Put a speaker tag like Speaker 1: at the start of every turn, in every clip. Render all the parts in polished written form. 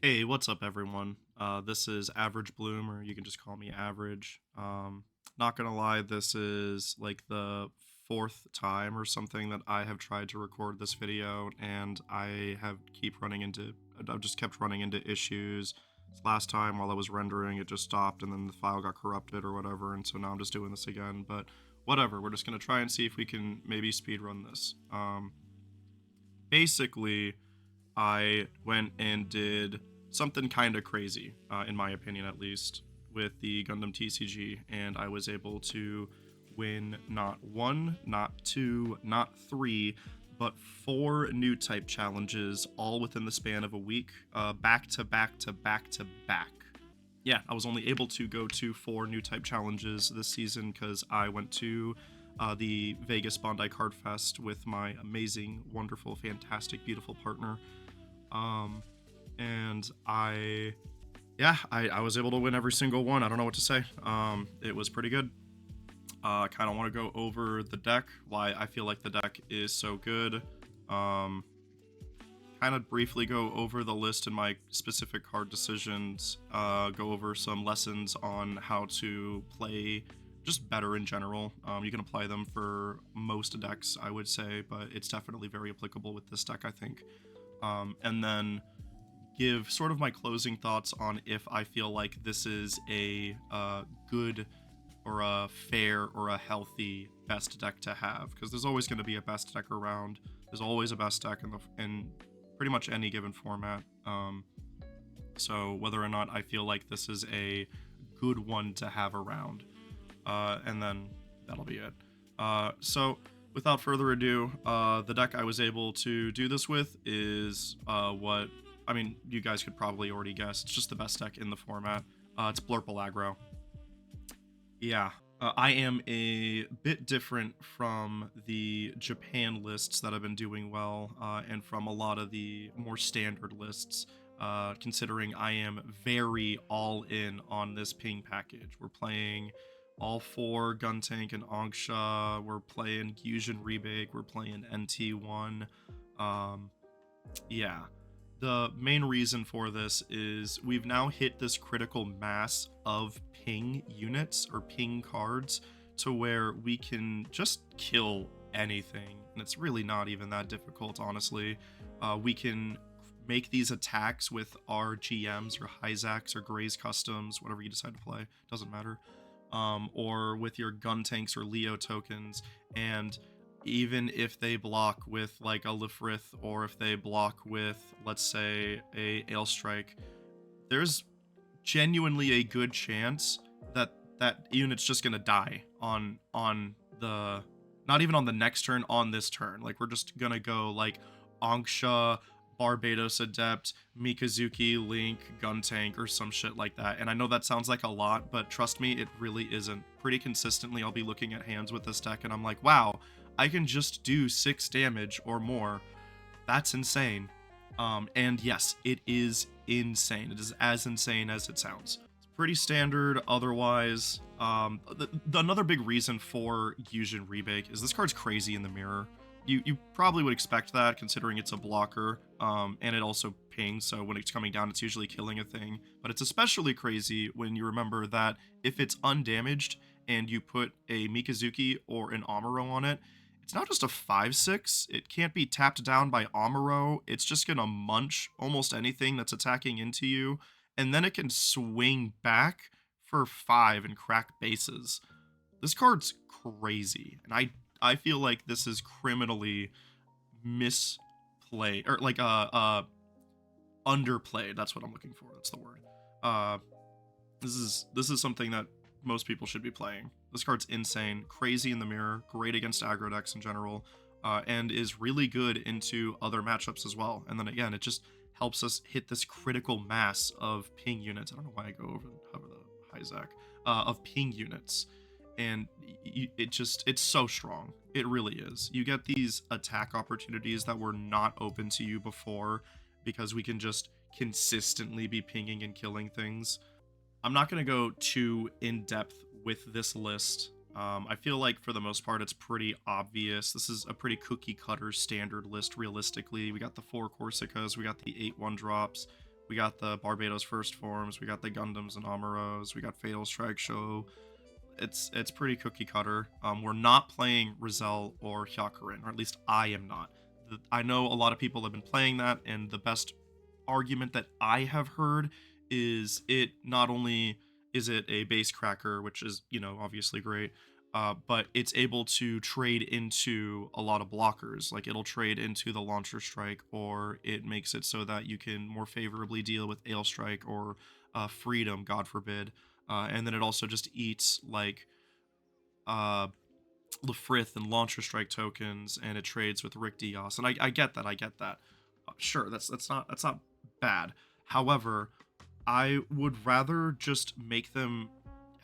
Speaker 1: Hey, what's up, everyone? This is Average Bloom, or you can just call me Average. Not gonna lie, this is like the fourth time or something that I have tried to record this video, and I've just kept running into issues. This last time, while I was rendering, it just stopped, and then the file got corrupted or whatever, and so now I'm just doing this again. But whatever, we're just gonna try and see if we can maybe speedrun this. Basically, I went and did something kind of crazy, in my opinion at least, with the Gundam TCG, and I was able to win not one, not two, not three, but four Newtype challenges, all within the span of a week, back to back to back to back. Yeah, I was only able to go to four Newtype challenges this season because I went to the Vegas Bondi Card Fest with my amazing, wonderful, fantastic, beautiful partner. Um, and I was able to win every single one. I don't know what to say. It was pretty good. I kind of want to go over the deck, why I feel like the deck is so good. Um, kind of briefly go over the list and my specific card decisions. Go over some lessons on how to play just better in general. You can apply them for most decks, I would say, but it's definitely very applicable with this deck, I think. And then give sort of my closing thoughts on if I feel like this is a good or a fair or a healthy best deck to have, because there's always going to be a best deck around. There's always a best deck in pretty much any given format. So whether or not I feel like this is a good one to have around, and then that'll be it. So without further ado, the deck I was able to do this with is you guys could probably already guess. It's just the best deck in the format. It's Blurple Aggro. Yeah, I am a bit different from the Japan lists that have been doing well, and from a lot of the more standard lists, considering I am very all in on this ping package. We're playing all four Guntank and Angsha, we're playing Gyujin Rebake, we're playing NT1. Um, yeah, the main reason for this is we've now hit this critical mass of ping units or ping cards to where we can just kill anything, and it's really not even that difficult, honestly. We can make these attacks with our GMs or Hyzaks or Gray's Customs, whatever you decide to play, doesn't matter, or with your gun tanks or Leo tokens, and even if they block with like a Lifrith, or if they block with, let's say, a Ailstrike, there's genuinely a good chance that that unit's just gonna die on the, not even on the next turn, on this turn. Like, we're just gonna go like Anksha, Barbados Adept, Mikazuki, Link, Guntank, or some shit like that. And I know that sounds like a lot, but trust me, it really isn't. Pretty consistently, I'll be looking at hands with this deck and I'm like, wow, I can just do 6 damage or more. That's insane. And yes, it is insane. It is as insane as it sounds. It's pretty standard otherwise. Another big reason for Gyujin Rebake is this card's crazy in the mirror. You probably would expect that, considering it's a blocker, and it also pings, so when it's coming down, it's usually killing a thing. But it's especially crazy when you remember that if it's undamaged and you put a Mikazuki or an Amuro on it, it's not just a 5/6. It can't be tapped down by Amuro. It's just gonna munch almost anything that's attacking into you, and then it can swing back for 5 and crack bases. This card's crazy, and I feel like this is criminally misplayed, or like underplayed. That's what I'm looking for. That's the word. Uh, this is something that most people should be playing. This card's insane, crazy in the mirror, great against aggro decks in general, and is really good into other matchups as well. And then again, it just helps us hit this critical mass of ping units. I don't know why I go over the Hyzak, of ping units. And it's so strong. It really is. You get these attack opportunities that were not open to you before because we can just consistently be pinging and killing things. I'm not going to go too in depth with this list. I feel like for the most part it's pretty obvious. This is a pretty cookie cutter standard list realistically. We got the 4 Corsicas, we got the 8 1-drops, We got the Barbados First Forms, we got the Gundams and Amuros, we got Fatal Strike Show. It's pretty cookie cutter. We're not playing Rizal or Hyakurin, or at least I am not. I know a lot of people have been playing that, and the best argument that I have heard is it not only is it a base cracker, which is, obviously great, but it's able to trade into a lot of blockers. Like it'll trade into the launcher strike, or it makes it so that you can more favorably deal with ale strike or freedom, God forbid. And then it also just eats like uh, Lefrith and launcher strike tokens, and it trades with Rick Dios. And I get that. I get that. Sure, that's not bad. However, I would rather just make them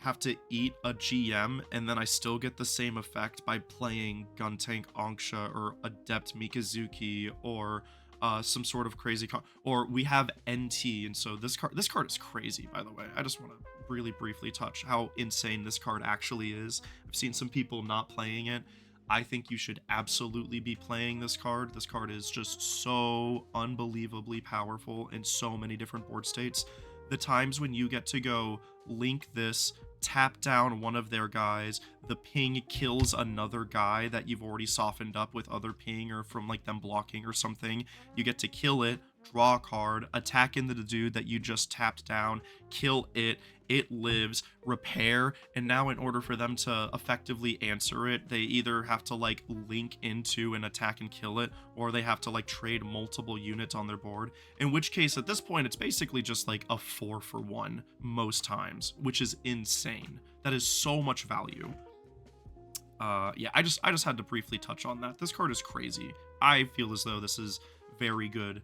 Speaker 1: have to eat a GM, and then I still get the same effect by playing Guntank Anksha or Adept Mikazuki or some sort of crazy card. Or we have NT, and so this card is crazy, by the way. I just want to really briefly touch how insane this card actually is. I've seen some people not playing it. I think you should absolutely be playing this card. This card is just so unbelievably powerful in so many different board states. The times when you get to go link this, tap down one of their guys, the ping kills another guy that you've already softened up with other ping or from like them blocking or something. You get to kill it, draw a card, attack into the dude that you just tapped down, kill it, it lives, repair, and now in order for them to effectively answer it, they either have to like link into an attack and kill it, or they have to like trade multiple units on their board. In which case, at this point, it's basically just like a 4-for-1 most times, which is insane. That is so much value. Yeah, I just had to briefly touch on that. This card is crazy. I feel as though this is very good.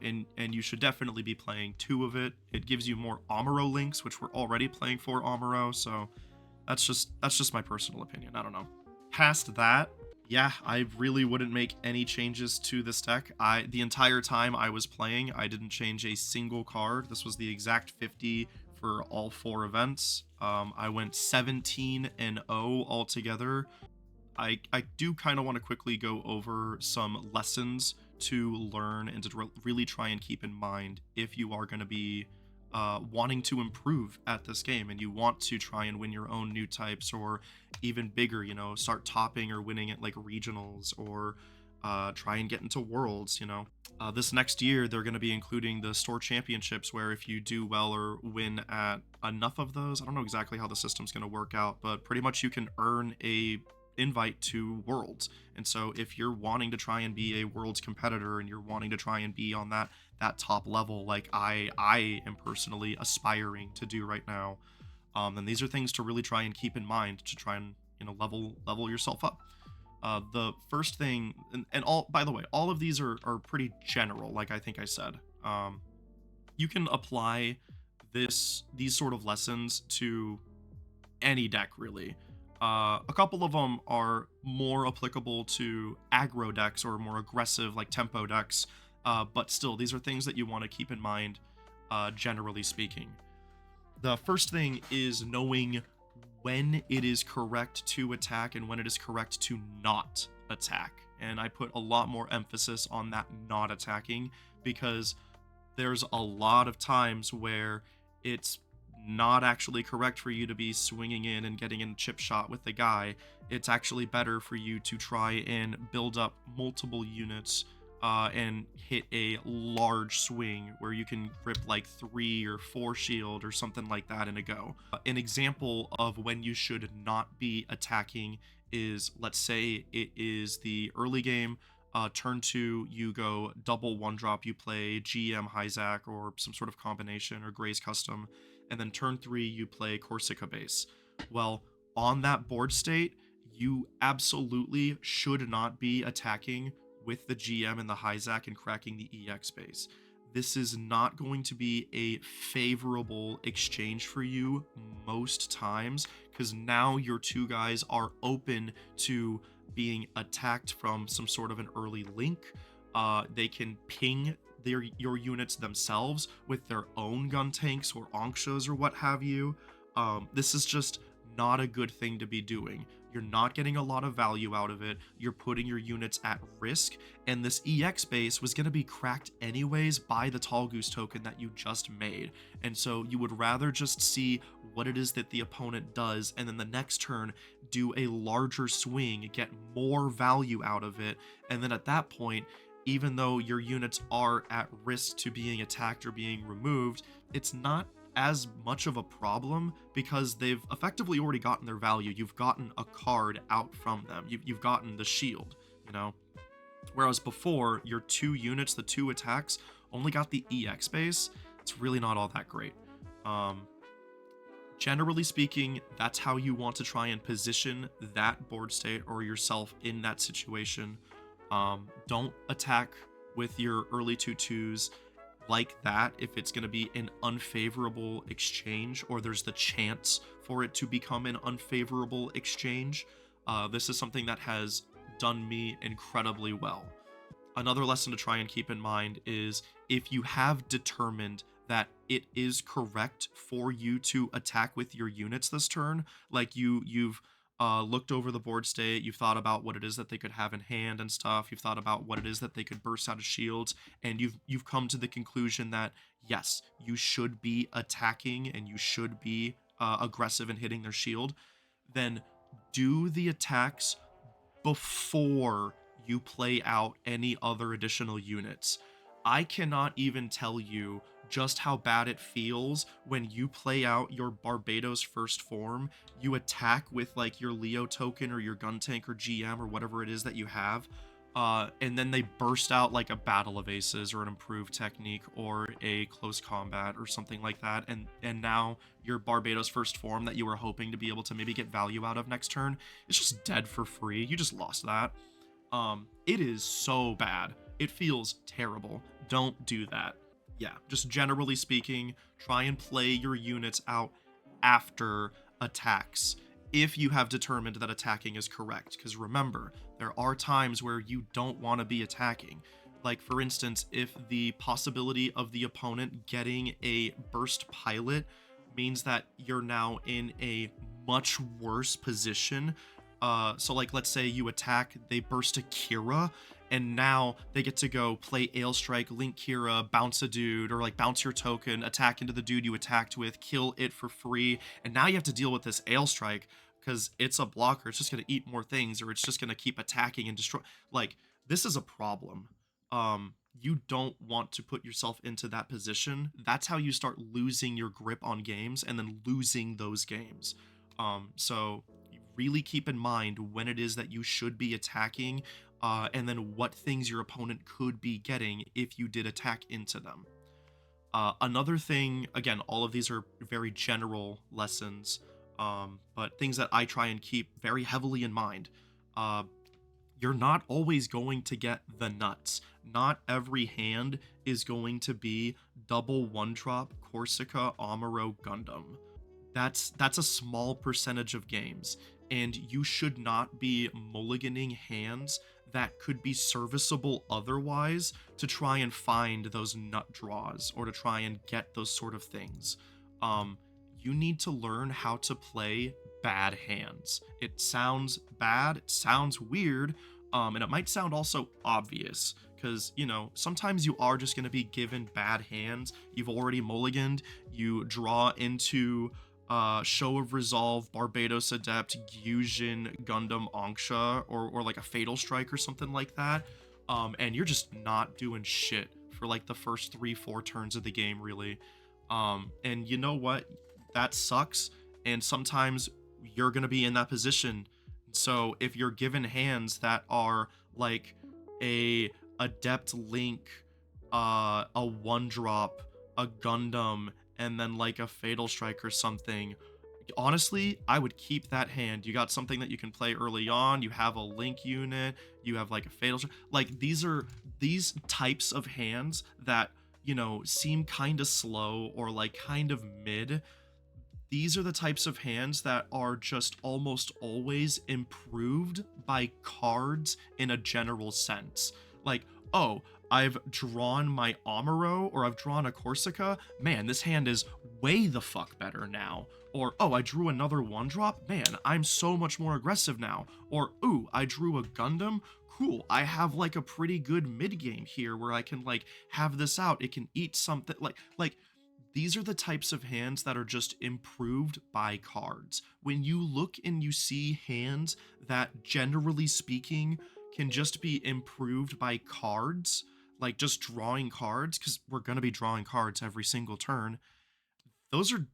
Speaker 1: And you should definitely be playing 2 of it. It gives you more Amuro links, which we're already playing for Amuro, so that's just my personal opinion. I don't know. Past that, yeah, I really wouldn't make any changes to this deck. The entire time I was playing, I didn't change a single card. This was the exact 50 for all 4 events. I went 17-0 altogether. I do kind of want to quickly go over some lessons to learn and to really try and keep in mind if you are going to be wanting to improve at this game and you want to try and win your own new types, or even bigger, start topping or winning at like regionals, or try and get into worlds. This next year they're going to be including the store championships, where if you do well or win at enough of those, I don't know exactly how the system's going to work out, but pretty much you can earn a invite to worlds. And so if you're wanting to try and be a worlds competitor and you're wanting to try and be on that top level, like I am personally aspiring to do right now, then these are things to really try and keep in mind to try and level yourself up. The first thing, and all, by the way, all of these are pretty general, like I think I said. You can apply these sort of lessons to any deck, really. A couple of them are more applicable to aggro decks or more aggressive like tempo decks, but still, these are things that you want to keep in mind, generally speaking. The first thing is knowing when it is correct to attack and when it is correct to not attack. And I put a lot more emphasis on that not attacking, because there's a lot of times where it's not actually correct for you to be swinging in and getting in a chip shot with the guy. It's actually better for you to try and build up multiple units and hit a large swing where you can grip like 3 or 4 shield or something like that in a go. An example of when you should not be attacking is, let's say it is the early game, turn 2, you go double 1-drop, you play GM Hyzak or some sort of combination, or Gray's Custom, and then turn 3, you play Corsica base. Well, on that board state, you absolutely should not be attacking with the GM and the Hyzak and cracking the EX base. This is not going to be a favorable exchange for you most times, because now your 2 guys are open to being attacked from some sort of an early link. They can ping your units themselves with their own gun tanks or Ankshas or what have you. This is just not a good thing to be doing. You're not getting a lot of value out of it. You're putting your units at risk, and this EX base was going to be cracked anyways by the Tall Goose token that you just made. And so you would rather just see what it is that the opponent does, and then the next turn do a larger swing, get more value out of it, and then at that point, even though your units are at risk to being attacked or being removed, it's not as much of a problem because they've effectively already gotten their value. You've gotten a card out from them. You've gotten the shield, you know? Whereas before, your 2 units, the 2 attacks, only got the EX base. It's really not all that great. Generally speaking, that's how you want to try and position that board state or yourself in that situation. Don't attack with your early 2/2s like that if it's going to be an unfavorable exchange or there's the chance for it to become an unfavorable exchange. This is something that has done me incredibly well. Another lesson to try and keep in mind is if you have determined that it is correct for you to attack with your units this turn, like you've looked over the board state, you've thought about what it is that they could have in hand and stuff, you've thought about what it is that they could burst out of shields, and you've come to the conclusion that yes, you should be attacking and you should be aggressive in hitting their shield, then do the attacks before you play out any other additional units. I cannot even tell you just how bad it feels when you play out your Barbados first form, you attack with like your Leo token or your gun tank or GM or whatever it is that you have, and then they burst out like a Battle of Aces or an improved technique or a close combat or something like that, and now your Barbados first form that you were hoping to be able to maybe get value out of next turn, it's just dead for free. You just lost that. It is so bad. It feels terrible. Don't do that. Yeah, just generally speaking, try and play your units out after attacks if you have determined that attacking is correct. Because remember, there are times where you don't want to be attacking. Like, for instance, if the possibility of the opponent getting a burst pilot means that you're now in a much worse position. So like, let's say you attack, they burst a Kira, and now they get to go play Ailstrike, link Kira, bounce a dude, or like bounce your token, attack into the dude you attacked with, kill it for free, and now you have to deal with this Ailstrike because it's a blocker, it's just going to eat more things, or it's just going to keep attacking and destroy. Like, this is a problem. You don't want to put yourself into that position. That's how you start losing your grip on games and then losing those games. So really keep in mind when it is that you should be attacking, and then what things your opponent could be getting if you did attack into them. Another thing, again, all of these are very general lessons, but things that I try and keep very heavily in mind. You're not always going to get the nuts. Not every hand is going to be double 1-drop Corsica Amuro Gundam. That's a small percentage of games, and you should not be mulliganing hands that could be serviceable otherwise to try and find those nut draws or to try and get those sort of things. You need to learn how to play bad hands. It sounds bad, it sounds weird, and it might sound also obvious, because, you know, sometimes you are just going to be given bad hands. You've already mulliganed, you draw into Show of Resolve, Barbados Adept, Gyujin, Gundam Anksha, or like a Fatal Strike or something like that, and you're just not doing shit for like the first 3-4 turns of the game, really. And you know what? That sucks, and sometimes you're gonna be in that position. So if you're given hands that are like a Adept Link, a 1-drop, a Gundam, and then like a Fatal Strike or something, honestly, I would keep that hand. You got something that you can play early on, you have a Link unit, you have like a Fatal Strike. Like, these types of hands that, you know, seem kind of slow or like kind of mid. These are the types of hands that are just almost always improved by cards in a general sense. Like, oh, I've drawn my Amuro or I've drawn a Corsica, man, this hand is way the fuck better now. Or, oh, I drew another 1-drop, man, I'm so much more aggressive now. Or, ooh, I drew a Gundam, cool, I have like a pretty good mid game here where I can like have this out, it can eat something, like these are the types of hands that are just improved by cards. When you look and you see hands that, generally speaking, can just be improved by cards, like just drawing cards, because we're going to be drawing cards every single turn, those are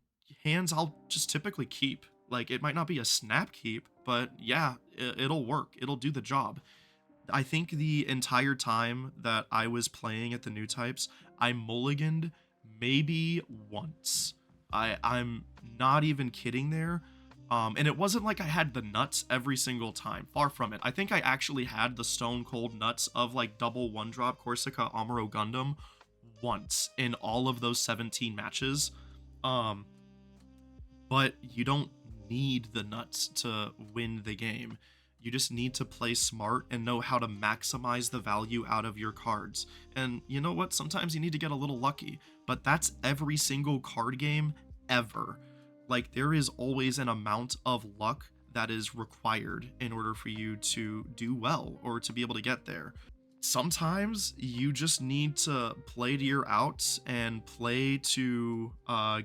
Speaker 1: hands I'll just typically keep. Like, it might not be a snap keep, but yeah, it'll work. It'll do the job. I think the entire time that I was playing at the new types, I mulliganed maybe once. I'm not even kidding there. And it wasn't like I had the nuts every single time. Far from it. I think I actually had the stone cold nuts of like double 1-drop Corsica Amuro Gundam once in all of those 17 matches. But you don't need the nuts to win the game. You just need to play smart and know how to maximize the value out of your cards. And you know what? Sometimes you need to get a little lucky, but that's every single card game ever. Like, there is always an amount of luck that is required in order for you to do well or to be able to get there. Sometimes you just need to play to your outs and play to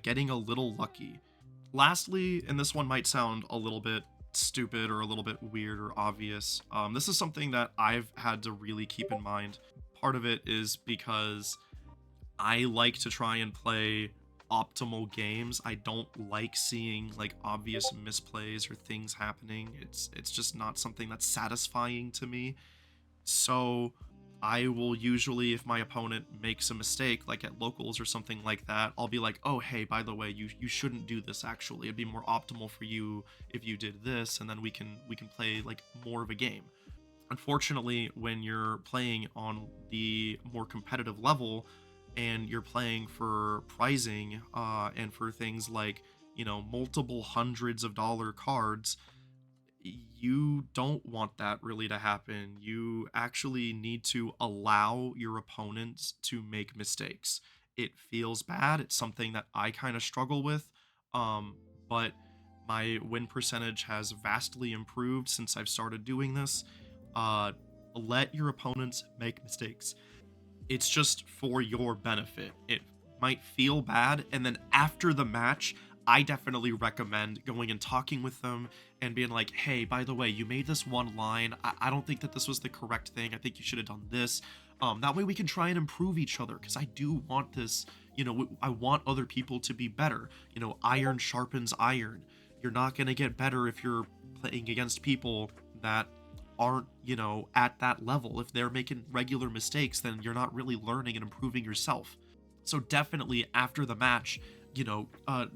Speaker 1: getting a little lucky. Lastly, and this one might sound a little bit stupid or a little bit weird or obvious, this is something that I've had to really keep in mind. Part of it is because I like to try and play optimal games. I don't like seeing like obvious misplays or things happening. It's just not something that's satisfying to me. So I will usually, if my opponent makes a mistake, like at locals or something like that, I'll be like, oh, hey, by the way, you shouldn't do this actually. It'd be more optimal for you if you did this, and then we can play like more of a game. Unfortunately, when you're playing on the more competitive level and you're playing for prizing and for things like, you know, multiple hundreds of dollar cards, you don't want that really to happen. You actually need to allow your opponents to make mistakes. It feels bad. It's something that I kind of struggle with. But my win percentage has vastly improved since I've started doing this. Let your opponents make mistakes. It's just for your benefit. It might feel bad, and then after the match, I definitely recommend going and talking with them and being like, hey, by the way, you made this one line. I don't think that this was the correct thing. I think you should have done this. That way we can try and improve each other, because I do want this, you know, I want other people to be better. You know, iron sharpens iron. You're not going to get better if you're playing against people that aren't, you know, at that level. If they're making regular mistakes, then you're not really learning and improving yourself. So definitely after the match, you know,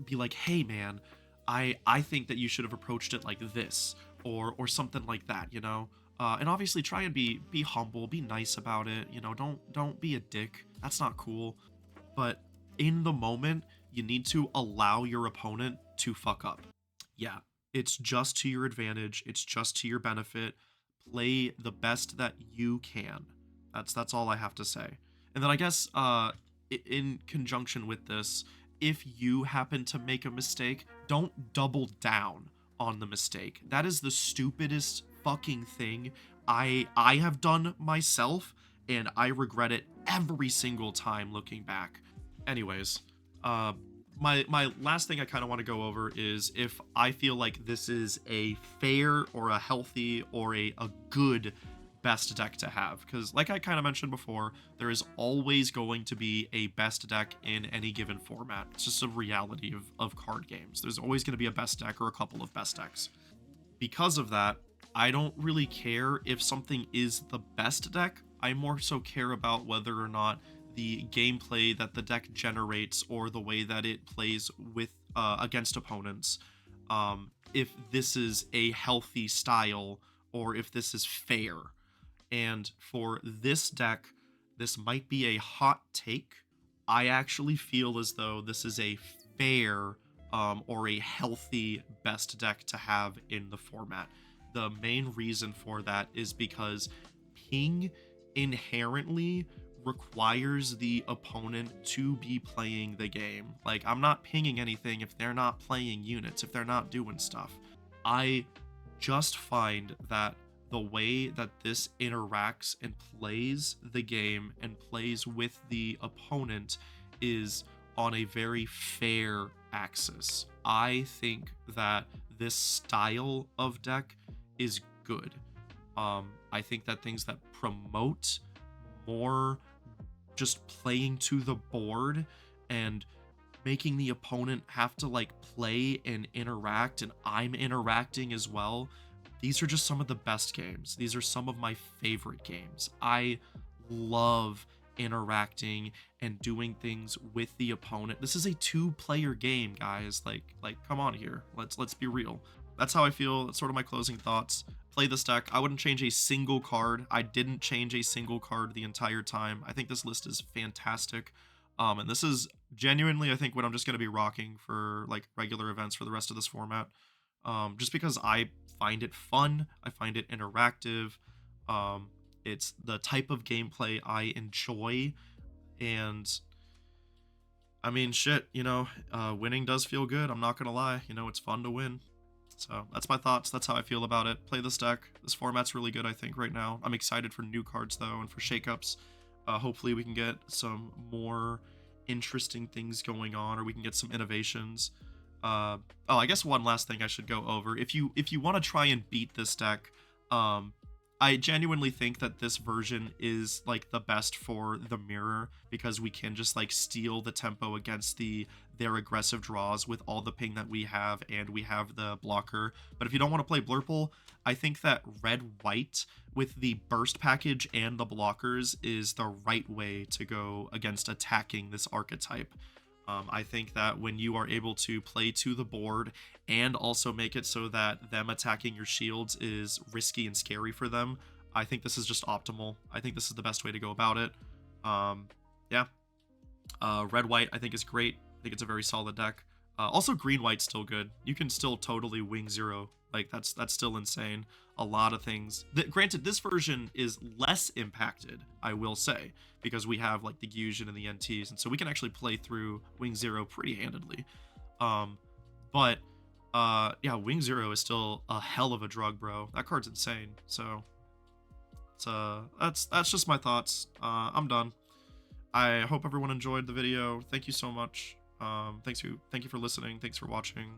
Speaker 1: be like, hey man, I think that you should have approached it like this, or something like that, you know. And obviously try and be humble, be nice about it, you know. Don't be a dick. That's not cool. But in the moment, you need to allow your opponent to fuck up. Yeah, it's just to your advantage. It's just to your benefit. Play the best that you can. That's all I have to say. And then I guess in conjunction with this, if you happen to make a mistake, don't double down on the mistake. That is the stupidest fucking thing I have done myself, and I regret it every single time looking back. Anyways, my last thing I kind of want to go over is if I feel like this is a fair or a healthy or a good best deck to have, because like I kind of mentioned before, there is always going to be a best deck in any given format. It's just a reality of card games. There's always going to be a best deck or a couple of best decks. Because of that, I don't really care if something is the best deck. I more so care about whether or not the gameplay that the deck generates or the way that it plays with against opponents, if this is a healthy style or if this is fair. And for this deck, this might be a hot take. I actually feel as though this is a fair or a healthy best deck to have in the format. The main reason for that is because ping inherently requires the opponent to be playing the game. Like, I'm not pinging anything if they're not playing units, if they're not doing stuff. I just find that the way that this interacts and plays the game and plays with the opponent is on a very fair axis. I think that this style of deck is good. I think that things that promote more just playing to the board and making the opponent have to like play and interact, and I'm interacting as well. These are just some of the best games. These are some of my favorite games. I love interacting and doing things with the opponent. This is a two-player game, guys. Like come on here. Let's be real. That's how I feel. That's sort of my closing thoughts. Play this deck. I wouldn't change a single card. I didn't change a single card the entire time. I think this list is fantastic. And this is genuinely, I think, what I'm just going to be rocking for like regular events for the rest of this format. Just because I find it fun. I find it interactive. It's the type of gameplay I enjoy. And I mean, shit, you know, winning does feel good. I'm not going to lie. You know, it's fun to win. So that's my thoughts. That's how I feel about it. Play this deck. This format's really good, I think, right now. I'm excited for new cards, though, and for shakeups. Hopefully we can get some more interesting things going on, or we can get some innovations. Oh, I guess one last thing I should go over. If you want to try and beat this deck, I genuinely think that this version is like the best for the mirror, because we can just like steal the tempo against their aggressive draws with all the ping that we have, and we have the blocker. But if you don't want to play Blurple, I think that red-white with the burst package and the blockers is the right way to go against attacking this archetype. I think that when you are able to play to the board and also make it so that them attacking your shields is risky and scary for them, I think this is just optimal. I think this is the best way to go about it. Yeah. Red-white, I think, is great. I think it's a very solid deck. Also, green-white's still good. You can still totally wing 0. Like, that's still insane. A lot of things. Granted, this version is less impacted, I will say, because we have, like, the Gyujin and the NTs, and so we can actually play through wing 0 pretty handedly. But, yeah, wing 0 is still a hell of a drug, bro. That card's insane, so... that's just my thoughts. I'm done. I hope everyone enjoyed the video. Thank you so much. Thank you for listening. Thanks for watching.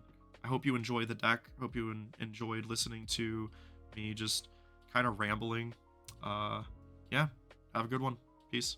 Speaker 1: I hope you enjoy the deck. Hope you enjoyed listening to me just kind of rambling. Yeah, have a good one. Peace.